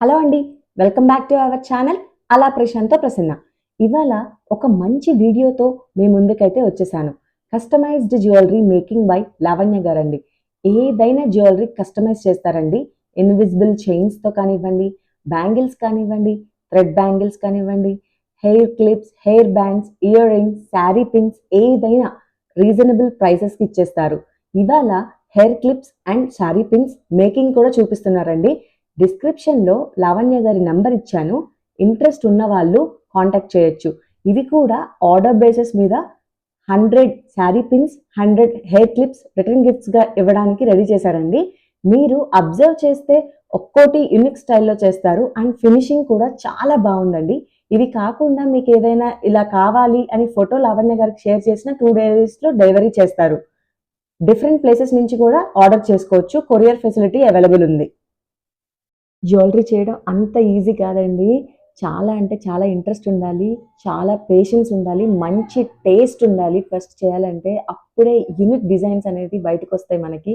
Hello అండి. Welcome back to our channel అలా ప్రశాంత్‌తో ప్రసన్న. ఇవాళ ఒక మంచి వీడియోతో మీ ముందుకైతే వచ్చేసాను. Customized jewellery making by Lavanya గారండి. ఏదైనా జ్యువెలరీ కస్టమైజ్ చేస్తారండి. ఇన్విజిబుల్ చైన్స్‌తో కానివ్వండి, బ్యాంగిల్స్ కానివ్వండి, థ్రెడ్ బ్యాంగిల్స్ కానివ్వండి, hair clips, hair bands, earrings, sari pins ఏదైనా రీజనబుల్ ప్రైసెస్‌కి ఇచ్చేస్తారు. ఇవాళ hair clips and sari pins making కూడా చూపిస్తున్నారండి. డిస్క్రిప్షన్‌లో లావణ్య గారి నంబర్ ఇచ్చాను. ఇంట్రెస్ట్ ఉన్న వాళ్ళు కాంటాక్ట్ చేయొచ్చు. ఇవి కూడా ఆర్డర్ బేసిస్ మీద 100 sari pins, 100 hair clips return గిఫ్ట్స్‌గా ఇవ్వడానికి రెడీ చేశారండి. మీరు అబ్జర్వ్ చేస్తే ఒక్కోటి యూనిక్ స్టైల్‌లో చేస్తారు. అండ్ ఫినిషింగ్ కూడా చాలా బావుందండి. ఇవి కాకుండా మీకేదైనా ఇలా కావాలి అని ఫోటో లావణ్య గారికి షేర్ చేసిన 2 డేస్‌లో డెలివరీ చేస్తారు. డిఫరెంట్ ప్లేసెస్ నుంచి కూడా ఆర్డర్ చేసుకోవచ్చు. కొరియర్ ఫెసిలిటీ అవైలబుల్ ఉంది. జ్యువెలరీ చేయడం అంత ఈజీ కాదండి. చాలా అంటే చాలా ఇంట్రెస్ట్ ఉండాలి. చాలా పేషెన్స్ ఉండాలి. మంచి టేస్ట్ ఉండాలి ఫస్ట్ చేయాలంటే. అప్పుడే యూనిక్ డిజైన్స్ అనేది బయటకొస్తాయి మనకి.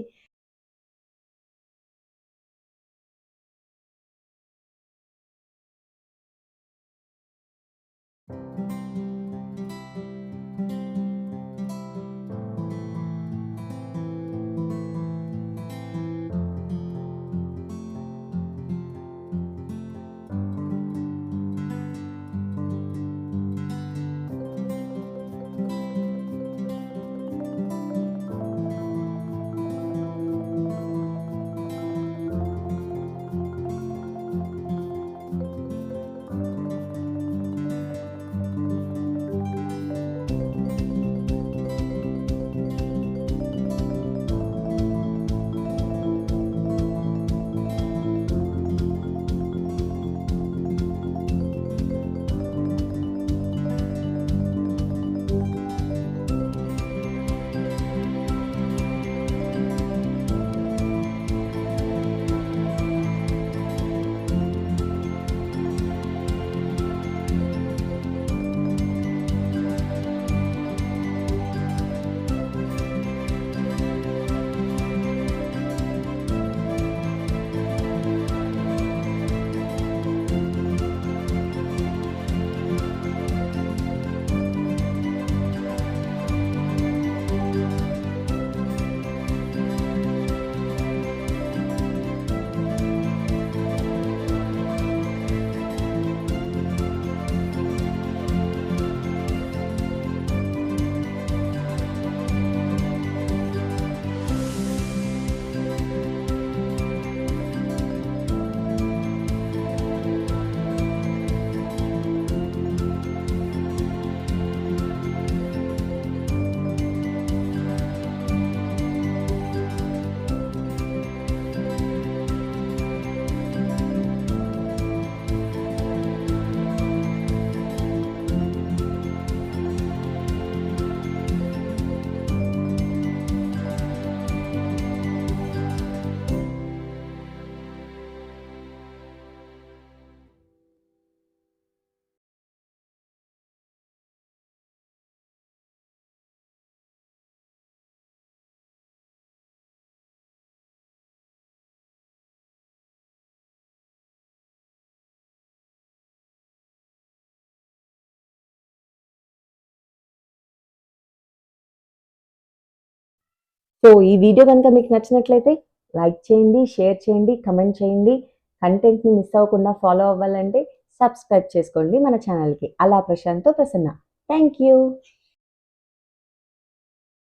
సో ఈ వీడియో గనుక మీకు నచ్చినట్లయితే లైక్ చేయండి, షేర్ చేయండి, కమెంట్ చేయండి. కంటెంట్‌ని మిస్ అవ్వకుండా ఫాలో అవ్వాలంటే సబ్స్క్రైబ్ చేసుకోండి మన ఛానల్‌కి. అలా ప్రశాంత్‌తో ప్రసన్న. Thank you.